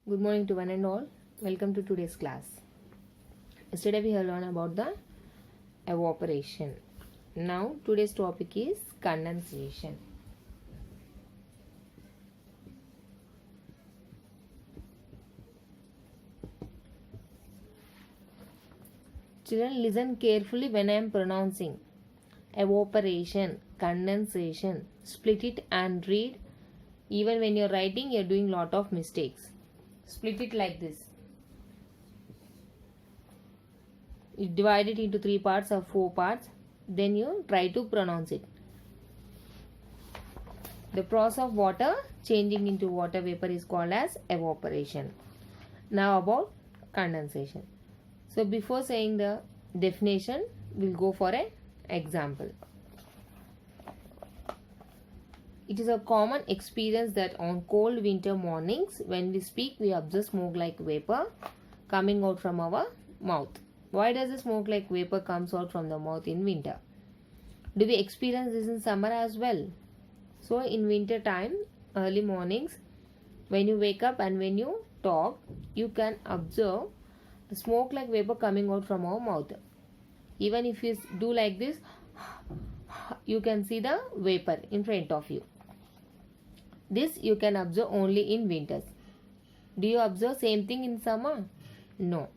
Good morning to one and all. Welcome to today's class. Yesterday we have learned about the evaporation. Now today's topic is condensation. Children, listen carefully when I am pronouncing evaporation, condensation. Split it and read. Even when you're writing, you're doing lot of mistakes. Split it like this. You divide it into 3 parts or 4 parts. Then you try to pronounce it. The process of water changing into water vapor is called as evaporation. Now about condensation. So before saying the definition, we'll go for an example. It is a common experience that on cold winter mornings, when we speak, we observe smoke like vapor coming out from our mouth. Why does the smoke like vapor comes out from the mouth in winter? Do we experience this in summer as well? So in winter time, early mornings, when you wake up and when you talk, you can observe smoke like vapor coming out from our mouth. Even if you do like this, you can see the vapor in front of you. This you can observe only in winters. Do you observe same thing in summer? No.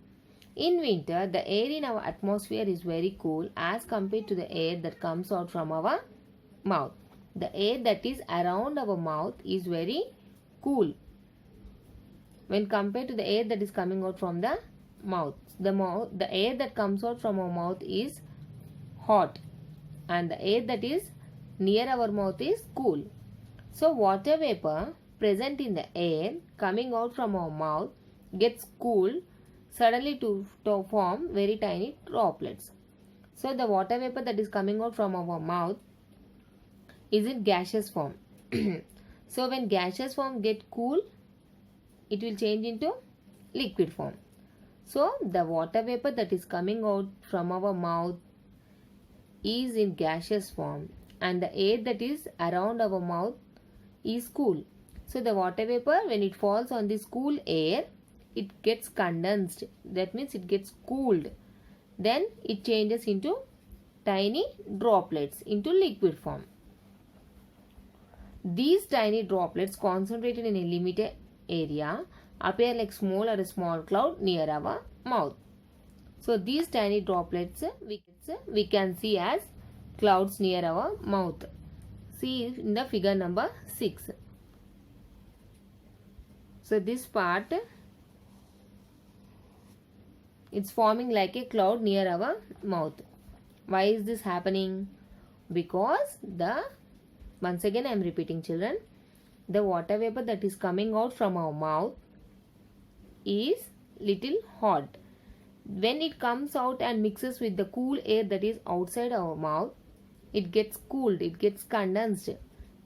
In winter, the air in our atmosphere is very cool as compared to the air that comes out from our mouth. The air that is around our mouth is very cool when compared to the air that is coming out from the mouth. The air that comes out from our mouth is hot and the air that is near our mouth is cool. So water vapor present in the air coming out from our mouth gets cooled suddenly to form very tiny droplets. So the water vapor that is coming out from our mouth is in gaseous form. So when gaseous form get cool, it will change into liquid form. So the water vapor that is coming out from our mouth is in gaseous form and the air that is around our mouth is cool. So the water vapor, when it falls on this cool air, it gets condensed. That means it gets cooled. Then it changes into tiny droplets into liquid form. These tiny droplets concentrated in a limited area appear like small or a small cloud near our mouth. So these tiny droplets we can see as clouds near our mouth. See in the figure number 6. So this part, it's forming like a cloud near our mouth. Why is this happening? Because once again I am repeating, children, the water vapor that is coming out from our mouth is little hot. When it comes out and mixes with the cool air that is outside our mouth, it gets cooled, it gets condensed.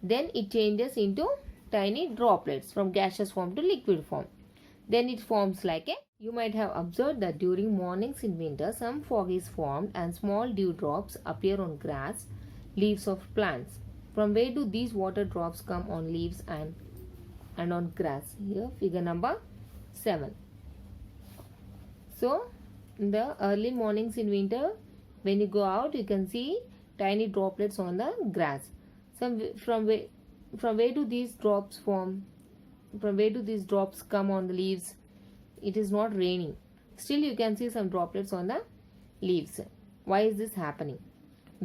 Then it changes into tiny droplets from gaseous form to liquid form. Then it forms like a... You might have observed that during mornings in winter, some fog is formed and small dewdrops appear on grass, leaves of plants. From where do these water drops come on leaves and on grass? Here figure number 7. So in the early mornings in winter, when you go out, you can see tiny droplets on the grass. From where do these drops form? From where do these drops come on the leaves? It is not raining. Still you can see some droplets on the leaves. Why is this happening?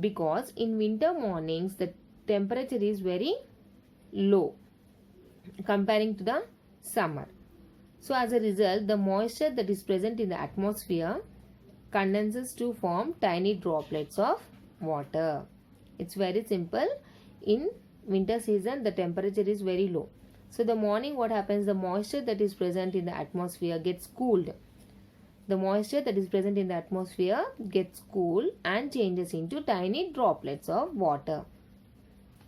Because in winter mornings the temperature is very low comparing to the summer. So as a result, the moisture that is present in the atmosphere condenses to form tiny droplets of water. It's very simple. In winter season, the temperature is very low. So the morning what happens, the moisture that is present in the atmosphere gets cooled. The moisture that is present in the atmosphere gets cooled and changes into tiny droplets of water.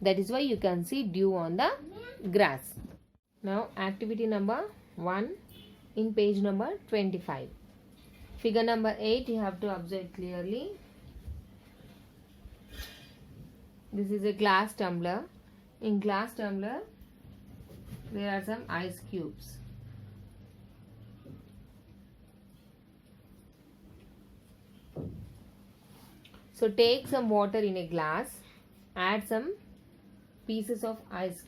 That is why you can see dew on the grass. Now activity number 1 in page number 25. Figure number 8 you have to observe clearly. This is a glass tumbler. In glass tumbler there are some ice cubes. So take some water in a glass, add some pieces of ice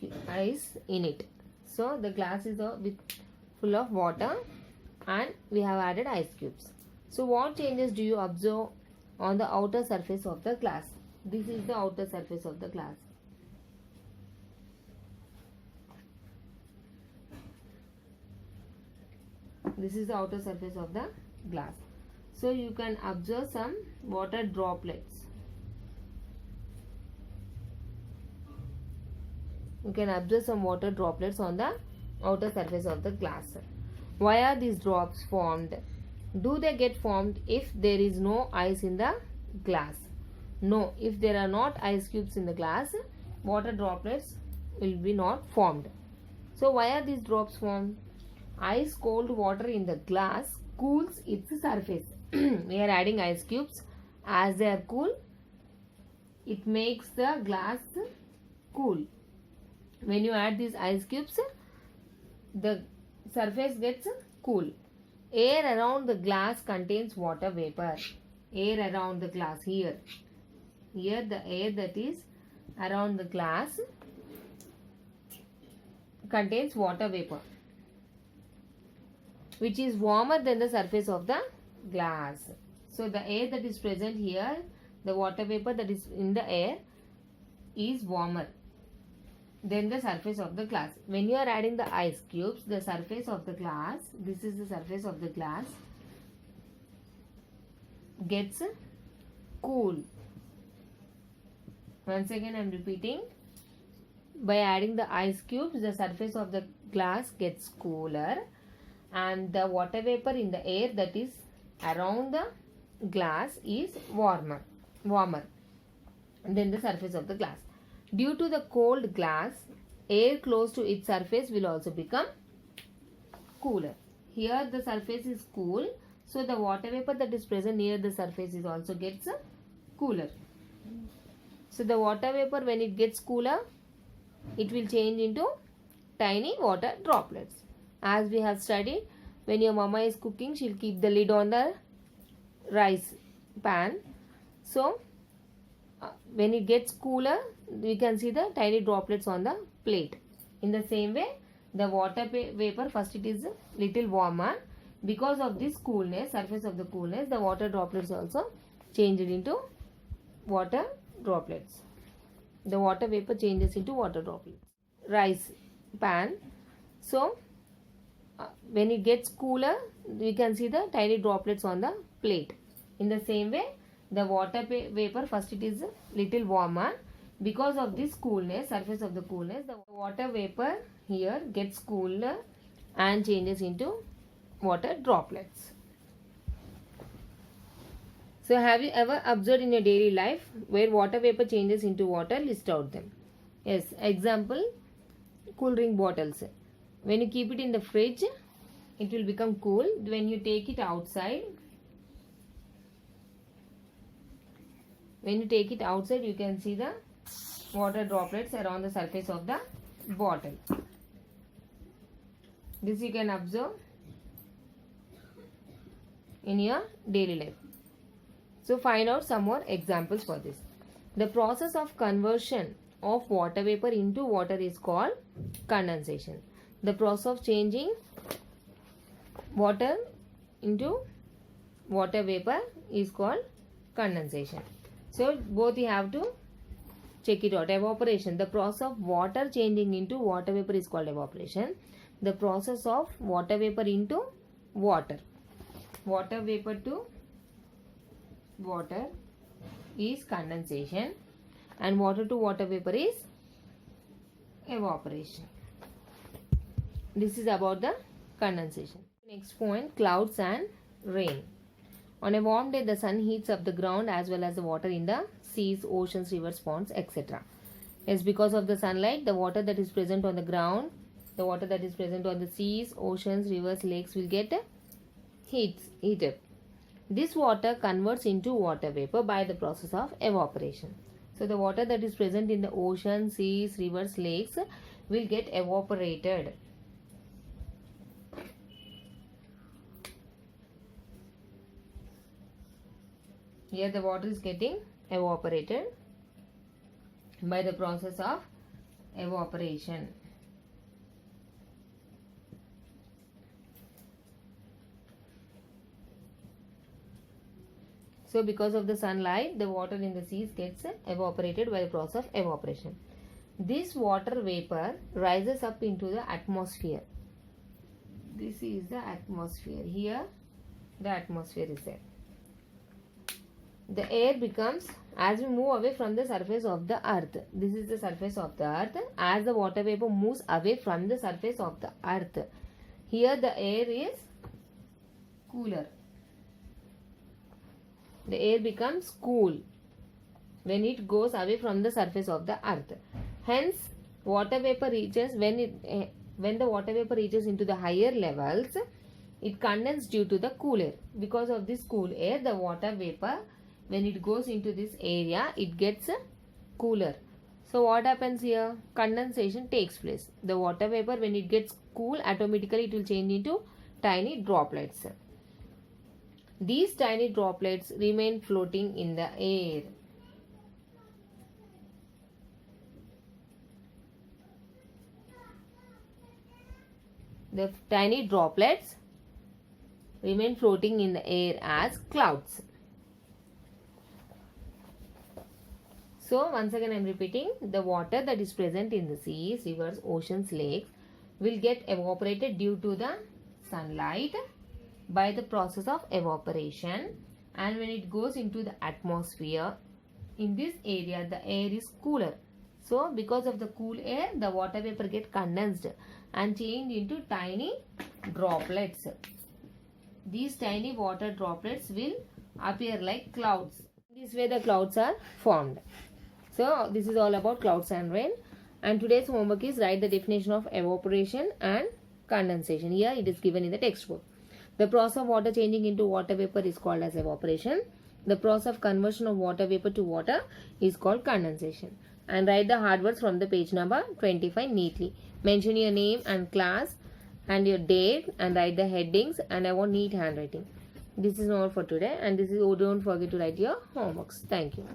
in it. So the glass is full of water and we have added ice cubes. So what changes do you observe on the outer surface of the glass? This is the outer surface of the glass. This is the outer surface of the glass. So you can observe some water droplets. You can observe some water droplets on the outer surface of the glass. Why are these drops formed? Do they get formed if there is no ice in the glass? No, if there are not ice cubes in the glass, water droplets will be not formed. So why are these drops formed? Ice cold water in the glass cools its surface. We are adding ice cubes. As they are cool, it makes the glass cool. When you add these ice cubes, the surface gets cool. Air around the glass contains water vapor. Air around the glass, here the air that is around the glass contains water vapor, which is warmer than the surface of the glass. So the air that is present here, the water vapor that is in the air, is warmer than the surface of the glass. When you are adding the ice cubes, the surface of the glass, this is the surface of the glass, gets cool. Once again I am repeating, by adding the ice cubes, the surface of the glass gets cooler and the water vapor in the air that is around the glass is warmer than the surface of the glass. Due to the cold glass, air close to its surface will also become cooler. Here the surface is cool, so the water vapor that is present near the surface is also gets cooler. So the water vapor, when it gets cooler, it will change into tiny water droplets. As we have studied, when your mama is cooking, she will keep the lid on the rice pan. So when it gets cooler, we can see the tiny droplets on the plate. In the same way, the water vapor, first it is little warmer. Because of this coolness, surface of the coolness, the water droplets also changed into water droplets. The water vapor changes into water droplets. Rice pan. So when it gets cooler, we can see the tiny droplets on the plate. In the same way, the water vapor, first it is little warmer. Because of this coolness, surface of the coolness, the water vapor here gets cooler and changes into water droplets. So have you ever observed in your daily life where water vapor changes into water? List out them. Yes, example, cool drink bottles. When you keep it in the fridge, it will become cool. When you take it outside, you can see the water droplets around the surface of the bottle. This you can observe in your daily life. So find out some more examples for this. The process of conversion of water vapor into water is called condensation. The process of changing water into water vapor is called condensation. So both you have to check it out. Evaporation. The process of water changing into water vapor is called evaporation. The process of water vapor into water vapor to water is condensation, and water to water vapor is evaporation. This is about the condensation. Next point, clouds and rain. On a warm day, the sun heats up the ground as well as the water in the seas, oceans, rivers, ponds, etc. Yes, because of the sunlight, the water that is present on the ground, the water that is present on the seas, oceans, rivers, lakes will get heat up. This water converts into water vapor by the process of evaporation. So the water that is present in the ocean, seas, rivers, lakes will get evaporated. Here the water is getting evaporated by the process of evaporation. So because of the sunlight, the water in the seas gets evaporated by the process of evaporation. This water vapor rises up into the atmosphere. This is the atmosphere. Here the atmosphere is there. The air becomes, as we move away from the surface of the earth, this is the surface of the earth, as the water vapor moves away from the surface of the earth, here the air is cooler. The air becomes cool when it goes away from the surface of the earth. Hence, water vapor reaches, when the water vapor reaches into the higher levels, it condenses due to the cool air. Because of this cool air, the water vapor, when it goes into this area, it gets cooler. So what happens here? Condensation takes place. The water vapor, when it gets cool, automatically it will change into tiny droplets. These tiny droplets remain floating in the air. The tiny droplets remain floating in the air as clouds. So once again I am repeating, the water that is present in the seas, rivers, oceans, lakes will get evaporated due to the sunlight by the process of evaporation, and when it goes into the atmosphere, in this area the air is cooler. So because of the cool air, the water vapor get condensed and changed into tiny droplets. These tiny water droplets will appear like clouds. This way the clouds are formed. So this is all about clouds and rain. And today's homework is write the definition of evaporation and condensation. Here it is given in the textbook. The process of water changing into water vapor is called as evaporation. The process of conversion of water vapor to water is called condensation. And write the hard words from the page number 25 neatly. Mention your name and class and your date and write the headings, and I want neat handwriting. This is all for today, and this is, oh, don't forget to write your homeworks. Thank you.